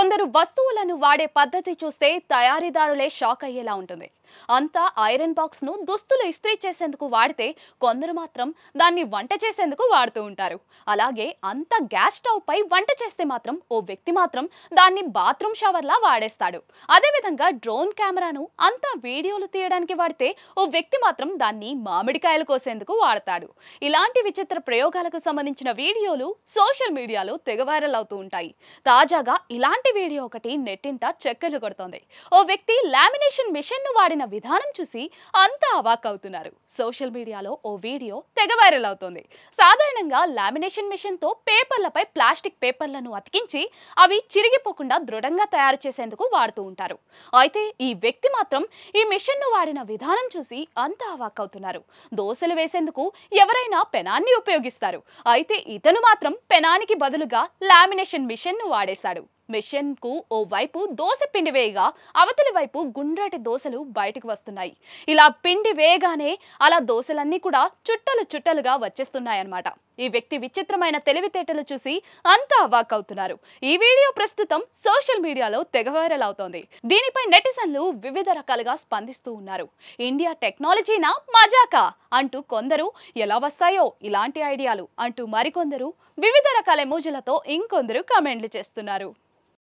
కొందరు వస్తువులను వాడే పద్ధతి చూస్తే తయారీదారులే షాక్ అయ్యేలా ఉంటుంది. అంతా ఐరన్ బాక్స్ ను దుస్తులు ఇస్త్రీ చేసేందుకు వాడితే కొందరు మాత్రం దాన్ని వంట చేసేందుకు వాడుతూ ఉంటారు. అలాగే అంత గ్యాస్ స్టవ్ పై వంట చేస్తే మాత్రం ఓ వ్యక్తి మాత్రం దాన్ని బాత్రూమ్ షవర్ లా వాడేస్తాడు. అదే విధంగా డ్రోన్ కెమెరాను అంతా వీడియోలు తీయడానికి వాడితే ఓ వ్యక్తి మాత్రం దాన్ని మామిడికాయలు కోసేందుకు వాడతాడు. ఇలాంటి విచిత్ర ప్రయోగాలకు సంబంధించిన వీడియోలు సోషల్ మీడియాలో తెగ వైరల్ అవుతూ ఉంటాయి. తాజాగా ఇలాంటి వీడియో ఒకటి నెట్టింట చక్కర్లు కొడుతోంది. ఓ వ్యక్తి లామినేషన్ మిషన్ ను వాడిన విధానం చూసి అంతా అవాక్ అవుతున్నారు. సోషల్ మీడియాలో ఓ వీడియో తెగ వైరల్ అవుతోంది. సాధారణంగా లామినేషన్ మిషన్ తో పేపర్లపై ప్లాస్టిక్ పేపర్లను అతికించి అవి చిరిగిపోకుండా దృఢంగా తయారు చేసేందుకు వాడుతూ ఉంటారు. అయితే ఈ వ్యక్తి మాత్రం ఈ మిషన్ ను వాడిన విధానం చూసి అంతా అవాక్ అవుతున్నారు. దోశలు వేసేందుకు ఎవరైనా పెనాన్ని ఉపయోగిస్తారు. అయితే ఇతను మాత్రం పెనానికి బదులుగా లామినేషన్ మిషన్ ను వాడేశాడు. మిషన్ కు ఓ వైపు దోశ పిండి వేయగా అవతలి వైపు గుండ్రటి దోశలు బయటకు వస్తున్నాయి. ఇలా పిండి వేయగానే అలా దోశలన్నీ కూడా చుట్టలు చుట్టలుగా వచ్చేస్తున్నాయన్నమాట. ఈ వ్యక్తి విచిత్రమైన తెలివితేటలు చూసి అంతా అవాక్ అవుతున్నారు. ఈ వీడియో ప్రస్తుతం సోషల్ మీడియాలో తెగ వైరల్ అవుతోంది. దీనిపై నెటిజన్లు వివిధ రకాలుగా స్పందిస్తూ ఉన్నారు. ఇండియా టెక్నాలజీనా మజాకా అంటూ కొందరు, ఎలా వస్తాయో ఇలాంటి ఐడియాలు అంటూ మరికొందరు, వివిధ రకాల ఎమోజీలతో ఇంకొందరు కామెంట్లు చేస్తున్నారు.